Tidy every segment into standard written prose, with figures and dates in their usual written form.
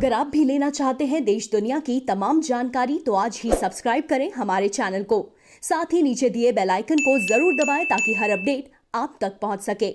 अगर आप भी लेना चाहते हैं देश दुनिया की तमाम जानकारी तो आज ही सब्सक्राइब करें हमारे चैनल को। साथ ही नीचे दिए बेल आइकन को जरूर दबाएं ताकि हर अपडेट आप तक पहुंच सके।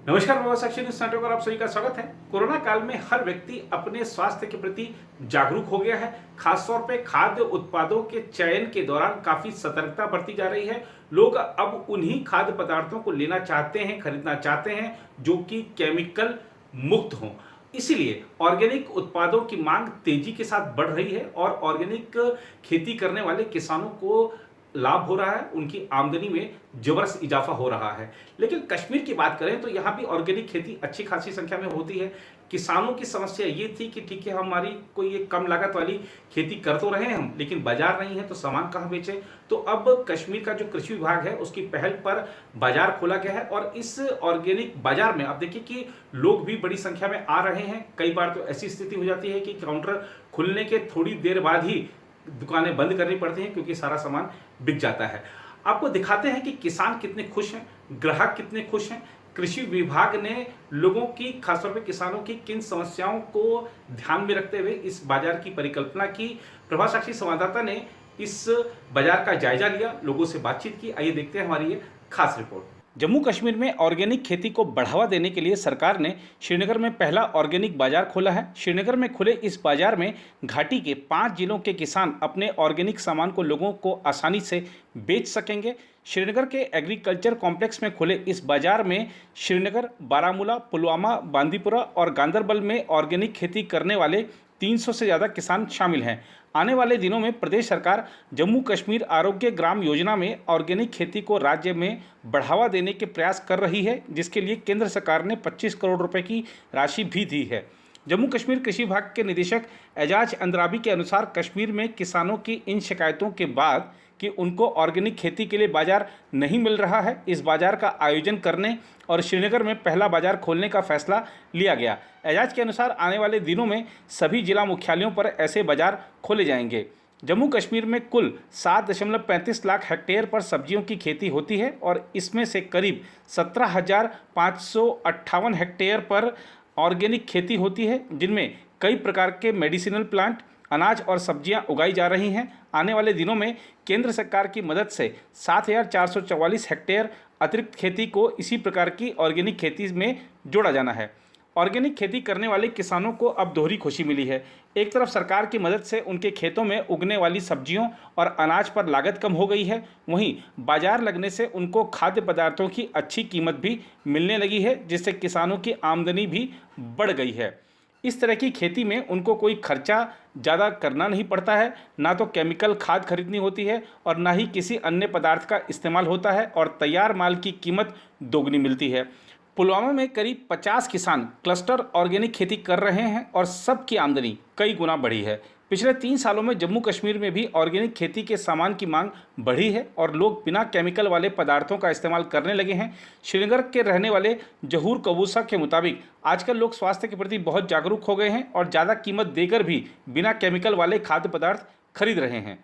नमस्कार, प्रभास एक्शन न्यूज़ नेटवर्क पर आप सभी का स्वागत है। कोरोना काल में हर व्यक्ति अपने स्वास्थ्य के प्रति जागरूक हो गया है। खासतौर पे खाद्य उत्पादों के चयन के दौरान काफी सतर्कता बरती जा रही है। लोग अब उन्हीं खाद्य पदार्थों को लेना चाहते हैं, खरीदना चाहते हैं जो कि केमिकल मुक्त हों। इसीलिए ऑर्गेनिक उत्पादों की मांग तेजी के साथ बढ़ रही है और ऑर्गेनिक खेती करने वाले किसानों को लाभ हो रहा है, उनकी आमदनी में जबरदस्त इजाफा हो रहा है। लेकिन कश्मीर की बात करें तो यहाँ भी ऑर्गेनिक खेती अच्छी खासी संख्या में होती है। किसानों की समस्या ये थी कि ठीक है, हमारी कोई एक कम लागत वाली खेती कर तो रहे हैं हम, लेकिन बाजार नहीं है तो सामान कहाँ बेचें। तो अब कश्मीर का जो कृषि विभाग है उसकी पहल पर बाजार खोला गया है और इस ऑर्गेनिक बाजार में आप देखिए कि लोग भी बड़ी संख्या में आ रहे हैं। कई बार तो ऐसी स्थिति हो जाती है कि काउंटर खुलने के थोड़ी देर बाद ही दुकानें बंद करनी पड़ती हैं क्योंकि सारा सामान बिक जाता है। आपको दिखाते हैं कि किसान कितने खुश हैं, ग्राहक कितने खुश हैं। कृषि विभाग ने लोगों की, खासतौर पे किसानों की किन समस्याओं को ध्यान में रखते हुए इस बाजार की परिकल्पना की। प्रभास साक्षी संवाददाता ने इस बाजार का जायजा लिया, लोगों से बातचीत की। आइए देखते हैं हमारी ये खास रिपोर्ट। जम्मू कश्मीर में ऑर्गेनिक खेती को बढ़ावा देने के लिए सरकार ने श्रीनगर में पहला ऑर्गेनिक बाजार खोला है। श्रीनगर में खुले इस बाजार में घाटी के 5 जिलों के किसान अपने ऑर्गेनिक सामान को लोगों को आसानी से बेच सकेंगे। श्रीनगर के एग्रीकल्चर कॉम्प्लेक्स में खुले इस बाजार में श्रीनगर, बारामूला, पुलवामा, बांदीपुरा और गांदरबल में ऑर्गेनिक खेती करने वाले 300 से ज़्यादा किसान शामिल हैं। आने वाले दिनों में प्रदेश सरकार जम्मू कश्मीर आरोग्य ग्राम योजना में ऑर्गेनिक खेती को राज्य में बढ़ावा देने के प्रयास कर रही है, जिसके लिए केंद्र सरकार ने 25 करोड़ रुपए की राशि भी दी है। जम्मू कश्मीर कृषि विभाग के निदेशक एजाज अंद्राबी के अनुसार कश्मीर में किसानों की इन शिकायतों के बाद कि उनको ऑर्गेनिक खेती के लिए बाजार नहीं मिल रहा है, इस बाजार का आयोजन करने और श्रीनगर में पहला बाजार खोलने का फैसला लिया गया। एजाज के अनुसार आने वाले दिनों में सभी जिला मुख्यालयों पर ऐसे बाजार खोले जाएंगे। जम्मू कश्मीर में कुल 7.35 लाख हेक्टेयर पर सब्जियों की खेती होती है और इसमें से करीब 17,558 हेक्टेयर पर ऑर्गेनिक खेती होती है, जिनमें कई प्रकार के मेडिसिनल प्लांट, अनाज और सब्जियां उगाई जा रही हैं। आने वाले दिनों में केंद्र सरकार की मदद से 7,444 हेक्टेयर अतिरिक्त खेती को इसी प्रकार की ऑर्गेनिक खेती में जोड़ा जाना है। ऑर्गेनिक खेती करने वाले किसानों को अब दोहरी खुशी मिली है। एक तरफ सरकार की मदद से उनके खेतों में उगने वाली सब्जियों और अनाज पर लागत कम हो गई है, वहीं बाजार लगने से उनको खाद्य पदार्थों की अच्छी कीमत भी मिलने लगी है, जिससे किसानों की आमदनी भी बढ़ गई है। इस तरह की खेती में उनको कोई खर्चा ज़्यादा करना नहीं पड़ता है, ना तो केमिकल खाद खरीदनी होती है और ना ही किसी अन्य पदार्थ का इस्तेमाल होता है और तैयार माल की कीमत दोगुनी मिलती है। पुलवामा में करीब 50 किसान क्लस्टर ऑर्गेनिक खेती कर रहे हैं और सबकी आमदनी कई गुना बढ़ी है। पिछले 3 सालों में जम्मू कश्मीर में भी ऑर्गेनिक खेती के सामान की मांग बढ़ी है और लोग बिना केमिकल वाले पदार्थों का इस्तेमाल करने लगे हैं। श्रीनगर के रहने वाले जहूर कबूसा के मुताबिक आजकल लोग स्वास्थ्य के प्रति बहुत जागरूक हो गए हैं और ज़्यादा कीमत देकर भी बिना केमिकल वाले खाद्य पदार्थ खरीद रहे हैं।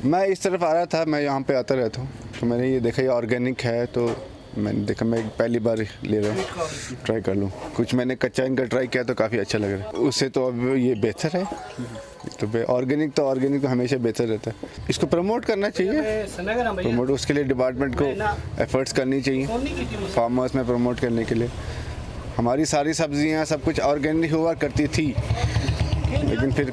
मैं इस तरफ आ रहा था, मैं यहाँ पे आता रहता हूँ, तो मैंने ये देखा ये ऑर्गेनिक है, तो मैंने देखा मैं पहली बार ले रहा हूँ, ट्राई कर लूँ। कुछ मैंने कच्चा इनका ट्राई किया तो काफ़ी अच्छा लग रहा है, उससे तो अब ये बेहतर है। तो ऑर्गेनिक तो हमेशा बेहतर रहता है। इसको प्रमोट करना चाहिए, प्रमोट उसके लिए डिपार्टमेंट को एफर्ट्स करनी चाहिए फार्मर्स में प्रमोट करने के लिए। हमारी सारी सब्जियाँ सब कुछ ऑर्गेनिक हुआ करती थी, लेकिन फिर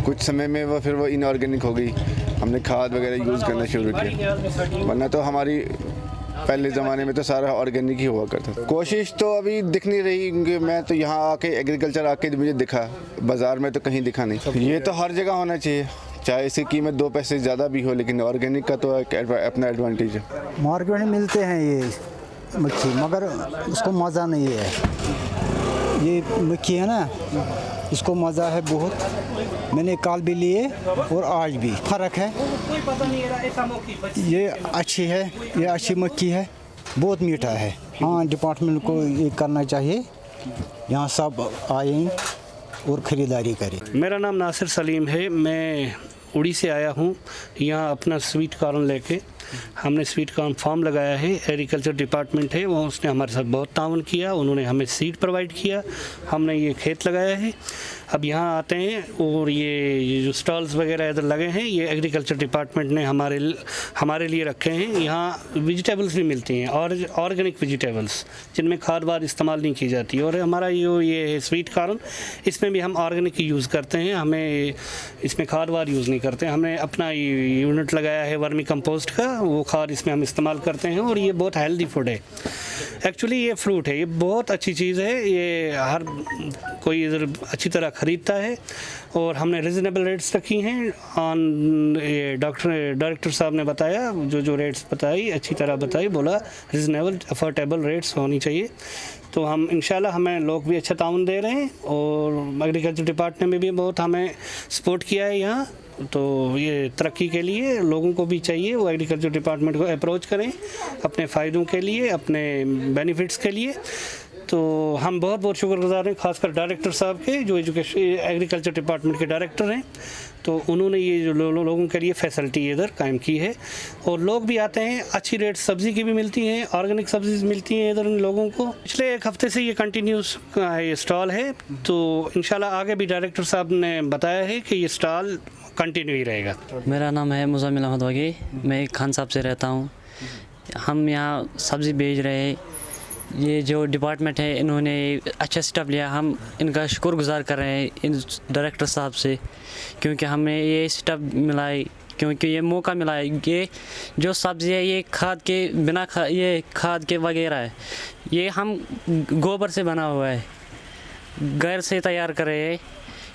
कुछ समय में वो इनऑर्गेनिक हो गई। हमने खाद वगैरह यूज़ करना शुरू किया, वरना तो हमारी पहले ज़माने में तो सारा ऑर्गेनिक ही हुआ करता था। कोशिश तो अभी दिख नहीं रही, क्योंकि मैं तो यहाँ आके एग्रीकल्चर आके मुझे दिखा, बाज़ार में तो कहीं दिखा नहीं। ये तो हर जगह होना चाहिए, चाहे इसकी कीमत 2 पैसे ज़्यादा भी हो, लेकिन ऑर्गेनिक का तो एक अपना एडवांटेज है। मार्केट में मिलते हैं ये मक्खी, मगर उसको मज़ा नहीं है। ये मक्खी है ना, इसको मज़ा है बहुत। मैंने कल भी लिए और आज भी फ़र्क है। ये अच्छी है, ये अच्छी मक्खी है, बहुत मीठा है। हाँ, डिपार्टमेंट को ये करना चाहिए, यहाँ सब आए और ख़रीदारी करें। मेरा नाम नासिर सलीम है, मैं उड़ी से आया हूँ यहाँ अपना स्वीट कॉर्न लेके। हमने स्वीट कॉर्न फार्म लगाया है। एग्रीकल्चर डिपार्टमेंट है वो, उसने हमारे साथ बहुत ताउन किया, उन्होंने हमें सीड प्रोवाइड किया, हमने ये खेत लगाया है। अब यहाँ आते हैं और ये जो स्टॉल्स वगैरह इधर लगे हैं ये एग्रीकल्चर डिपार्टमेंट ने हमारे लिए रखे हैं। यहाँ वेजिटेबल्स भी मिलती हैं और ऑर्गेनिक वेजिटेबल्स जिनमें खाद वाद इस्तेमाल नहीं की जाती। और हमारा ये स्वीट कॉर्न, इसमें भी हम ऑर्गेनिक यूज़ करते हैं, हमें इसमें खाद वाद यूज़ नहीं करते। हमने अपना यूनिट लगाया है वर्मी कंपोस्ट का, वो खाद इसमें हम इस्तेमाल करते हैं और ये बहुत हेल्दी फूड है। एक्चुअली ये फ्रूट है, ये बहुत अच्छी चीज़ है, ये हर कोई इधर अच्छी तरह ख़रीदता है और हमने रिजनेबल रेट्स रखी हैं ऑन। ये डायरेक्टर साहब ने बताया, जो रेट्स बताई अच्छी तरह बताई, बोला रिजनेबल अफोर्डेबल रेट्स होनी चाहिए। तो हम इंशाल्लाह, हमें लोग भी अच्छा ताउन दे रहे हैं और एग्रीकल्चर डिपार्टमेंट में भी बहुत हमें सपोर्ट किया है यहाँ। तो ये तरक्की के लिए लोगों को भी चाहिए वो एग्रीकल्चर डिपार्टमेंट को अप्रोच करें अपने फ़ायदों के लिए, अपने बेनिफिट्स के लिए। तो हम बहुत बहुत शुक्रगुजार हैं, खासकर डायरेक्टर साहब के, जो एग्रीकल्चर डिपार्टमेंट के डायरेक्टर हैं। तो उन्होंने ये जो लोगों के लिए फैसिलिटी इधर कायम की है और लोग भी आते हैं, अच्छी रेट सब्ज़ी की भी मिलती हैं, ऑर्गेनिक सब्ज़ी मिलती हैं इधर उन लोगों को। पिछले एक हफ्ते से ये कंटिन्यूस ये स्टॉल है, तो इंशाल्लाह आगे भी डायरेक्टर साहब ने बताया है कि ये स्टॉल कंटिन्यू ही रहेगा। मेरा नाम है मुज़म्मिल अहमद वगी, मैं खान साहब से रहता हूँ। हम यहाँ सब्ज़ी बेच रहे हैं। ये जो डिपार्टमेंट है इन्होंने अच्छा स्टेप लिया, हम इनका शुक्रगुजार कर रहे हैं इन डायरेक्टर साहब से, क्योंकि हमें ये स्टेप मिला है, क्योंकि ये मौका मिला है। ये जो सब्ज़ी है ये खाद के बिना ये खाद के वगैरह है, ये हम गोबर से बना हुआ है, घर से तैयार कर रहे हैं,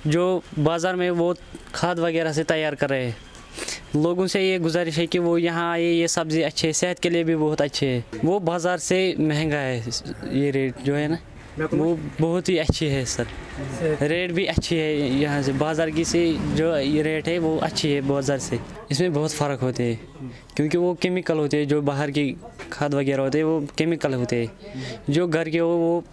जो बाज़ार में वो खाद वगैरह से तैयार कर रहे हैं। लोगों से ये गुजारिश है कि वो यहाँ आए, ये सब्ज़ी अच्छे है, सेहत के लिए भी बहुत अच्छे है। वो बाज़ार से महंगा है, ये रेट जो है ना वो बहुत ही अच्छी है सर, रेट भी अच्छी है यहाँ से, बाज़ार की से जो ये रेट है वो अच्छी है बाज़ार से। इसमें बहुत फ़र्क होते हैं क्योंकि वो केमिकल होते हैं, जो बाहर की खाद वगैरह होते हैं वो केमिकल होते हैं, जो घर के वो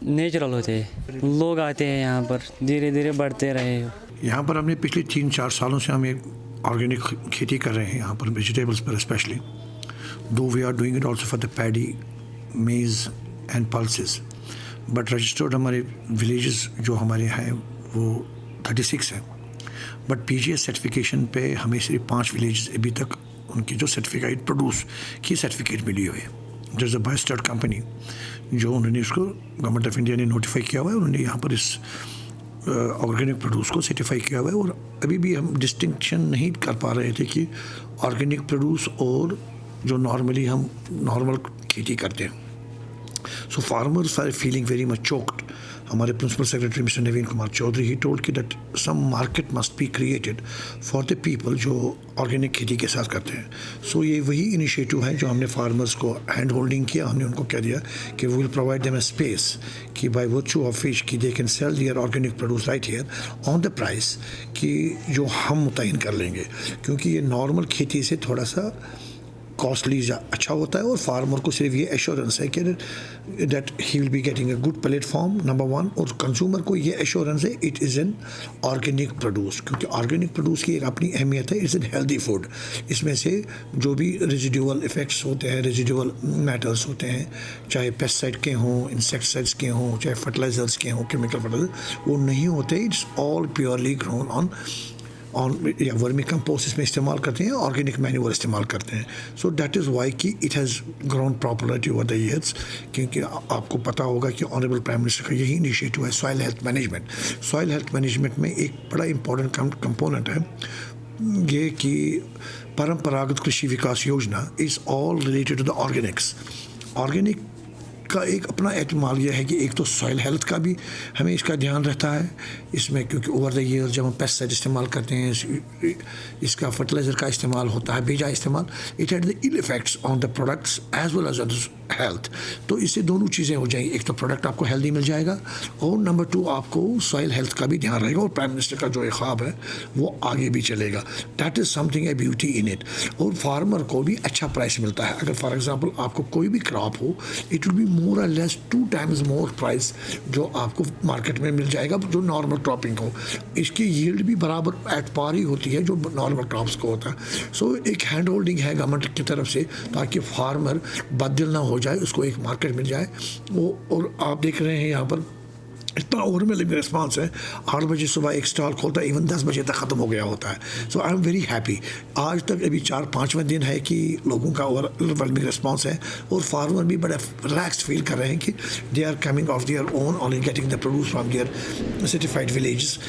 नेचुरल होते हैं। लोग आते हैं यहाँ पर, धीरे धीरे बढ़ते रहे। यहाँ पर हमने पिछले 3-4 सालों से हम एक ऑर्गेनिक खेती कर रहे हैं यहाँ पर, वेजिटेबल्स पर specially, though we are doing it also for the paddy, maize and pulses. But registered हमारे विलेजेस जो हमारे हैं वो 36 हैं, बट पीजीएस सर्टिफिकेशन पे हमें सिर्फ 5 विलेजेस अभी तक उनकी जो सर्टिफिकेट प्रोड्यूस की सर्टिफिकेट मिली हुई है। जैसे अ बायस्टार्ट कंपनी जो उन्होंने उसको गवर्नमेंट ऑफ इंडिया ने नोटिफाई किया हुआ है, उन्होंने यहाँ पर इस ऑर्गेनिक प्रोड्यूस को सर्टिफाई किया हुआ है। और अभी भी हम डिस्टिंक्शन नहीं कर पा रहे थे कि ऑर्गेनिक प्रोड्यूस और जो नॉर्मली हम नॉर्मल खेती करते हैं। So farmers are feeling very much choked. हमारे principal secretary mister Naveen Kumar Chaudhary he told कि that some market must be created for the people जो ऑर्गेनिक खेती के साथ करते हैं। सो ये वही इनिशिएटिव है जो हमने फार्मर्स को हैंड होल्डिंग किया। हमने उनको कह दिया कि we will provide them a space कि बाय वर्च्यू ऑफ विच कि they can sell their organic produce right here on the price कि जो हम मुतय्यन कर लेंगे, क्योंकि ये नॉर्मल खेती से थोड़ा सा कॉस्टली अच्छा होता है और फार्मर को सिर्फ ये एश्योरेंस है कि that he will be getting a good platform number 1, और कंज्यूमर को ये एश्योरेंस है it is an organic produce, क्योंकि ऑर्गेनिक प्रोड्यूस की एक अपनी अहमियत है, इट्स एन हेल्दी फूड। इसमें से जो भी रेजिडुअल इफ़ेक्ट्स होते हैं, रेजिडुअल मैटर्स होते हैं, चाहे पेस्टिसाइड के हों, इंसेक्टिसाइड्स के हों, चाहे फर्टिलाइजर्स के हों, केमिकल फर्टिलाइजर, वो नहीं होते। It's all purely grown on या वर्मी कंपोस्ट इसमें इस्तेमाल करते हैं, ऑर्गेनिक मैन्यूअर इस्तेमाल करते हैं। सो दैट इज़ वाई कि it has grown popularity over the years, क्योंकि आपको पता होगा कि ऑनरेबल प्राइम मिनिस्टर का यही इनिशिएटिव है soil health management. Soil health management में एक बड़ा इंपॉर्टेंट कंपोनेंट है ये कि परंपरागत कृषि विकास योजना is all related to the organics. Organic का एक अपना एहतमाल यह है कि एक तो सॉइल हेल्थ का भी हमें इसका ध्यान रहता है इसमें, क्योंकि ओवर द ईयर जब हम पेस्टिसाइड इस्तेमाल करते हैं, इसका फर्टिलाइज़र का इस्तेमाल होता है, बेजा इस्तेमाल, it had the ill effects on the products as well as health. तो इससे दोनों चीज़ें हो जाएंगी, एक तो प्रोडक्ट आपको हेल्दी मिल जाएगा और नंबर 2 आपको सॉइल हेल्थ का भी ध्यान रहेगा, और प्राइम मिनिस्टर का जो एक ख्वाब है वो आगे भी चलेगा। That is something A beauty in it. और फार्मर को भी अच्छा प्राइस मिलता है। अगर फॉर एग्जांपल आपको कोई भी क्रॉप हो, इट विल बी मोर और लेस 2 times मोर प्राइस जो आपको मार्केट में मिल जाएगा जो नॉर्मल क्रॉपिंग हो। इसकी यील्ड भी बराबर एट पार ही होती है जो नॉर्मल क्रॉप्स को होता है। सो एक हैंड होल्डिंग है गवर्नमेंट की तरफ से ताकि फार्मर बददिल ना हो जाए, उसको एक मार्केट मिल जाए। वो और आप देख रहे हैं यहाँ पर इतना ओवरवेलमिंग रिस्पांस है। 8 बजे सुबह एक स्टॉल खोलता है, इवन 10 बजे तक ख़त्म हो गया होता है। सो आई एम वेरी हैप्पी। आज तक अभी 4-5वें दिन है कि लोगों का ओवरवेलमिंग रिस्पांस है और फार्मर भी बड़ा रिलैक्स फील कर रहे हैं कि they are coming of their own only getting the produce from their certified villages.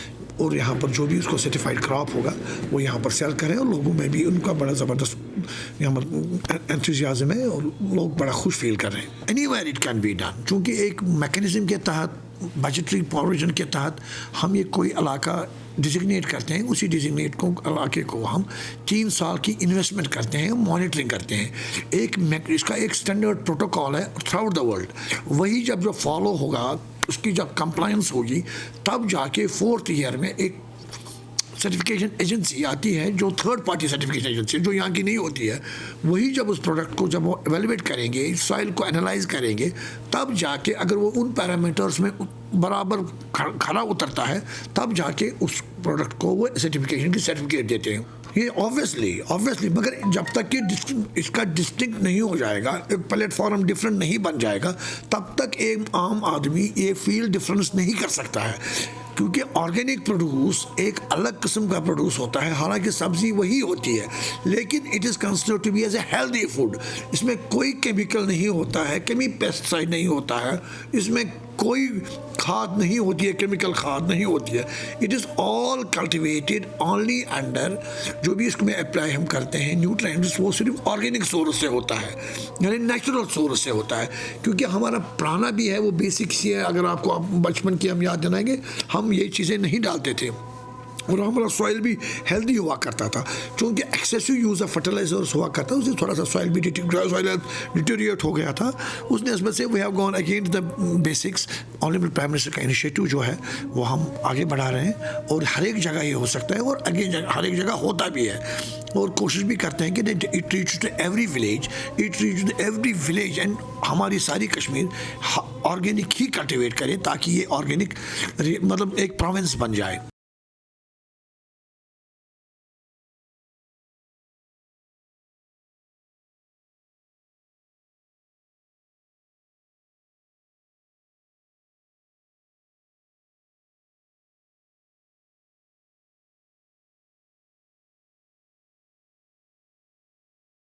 और यहाँ पर जो भी उसको सर्टिफाइड क्रॉप होगा वो यहाँ पर सेल करें और लोगों में भी उनका बड़ा ज़बरदस्त यहाँ पर एंथुसियाज्म है और लोग बड़ा खुश फील कर रहे हैं। Anywhere it can be done, चूँकि एक मैकेनिज्म के तहत बजटरी प्रोविजन के तहत हम ये कोई इलाका डिजिग्नेट करते हैं, उसी डिजिग्नेट को इलाके को हम 3 साल की इन्वेस्टमेंट करते हैं, मॉनिटरिंग करते हैं। इसका एक स्टैंडर्ड प्रोटोकॉल है थ्रू आउट द वर्ल्ड। वही जब फॉलो होगा, उसकी जब कंप्लायंस होगी, तब जाके 4th ईयर में एक सर्टिफिकेशन एजेंसी आती है जो थर्ड पार्टी सर्टिफिकेशन एजेंसी जो यहाँ की नहीं होती है। वही जब उस प्रोडक्ट को जब वो एवेलुएट करेंगे, सॉइल को एनालाइज करेंगे, तब जाके अगर वो उन पैरामीटर्स में बराबर खरा उतरता है, तब जाके उस प्रोडक्ट को वो सर्टिफिकेशन की सर्टिफिकेट देते हैं। ये ऑब्वियसली मगर जब तक कि इसका डिस्टिंक्ट नहीं हो जाएगा, एक प्लेटफॉर्म डिफरेंट नहीं बन जाएगा, तब तक एक आम आदमी ये फील डिफरेंस नहीं कर सकता है। क्योंकि ऑर्गेनिक प्रोड्यूस एक अलग किस्म का प्रोड्यूस होता है, हालांकि सब्जी वही होती है, लेकिन it is considered to be as a healthy food. इसमें कोई केमिकल नहीं होता है, कोई पेस्टिसाइड नहीं होता है, इसमें कोई खाद नहीं होती है, केमिकल खाद नहीं होती है। It is all cultivated only under जो भी इसमें अप्लाई हम करते हैं न्यूट्रिएंट्स, वो सिर्फ ऑर्गेनिक सोर्स से होता है, यानी नेचुरल सोर्स से होता है। क्योंकि हमारा पुराना भी है, वो बेसिक सी है। अगर आपको आप बचपन की हम याद दिलाएंगे, हम ये चीज़ें नहीं डालते थे और हमारा सॉइल भी हेल्दी हुआ करता था। क्योंकि एक्सेसिव यूज़ ऑफ फर्टिलाइजर्स हुआ करता है, उससे थोड़ा सा सॉइल भी डिटेरियोरेट हो गया था। उस नस्बत से we have gone against the basics. Honourable prime minister का इनिशिएटिव जो है वो हम आगे बढ़ा रहे हैं और हर एक जगह ये हो सकता है और हर एक जगह होता भी है। और कोशिश भी करते हैं कि it reach to every village and हमारी सारी कश्मीर ऑर्गेनिक ही कल्टिवेट करें ताकि ये ऑर्गेनिक मतलब एक प्रोविंस बन जाए।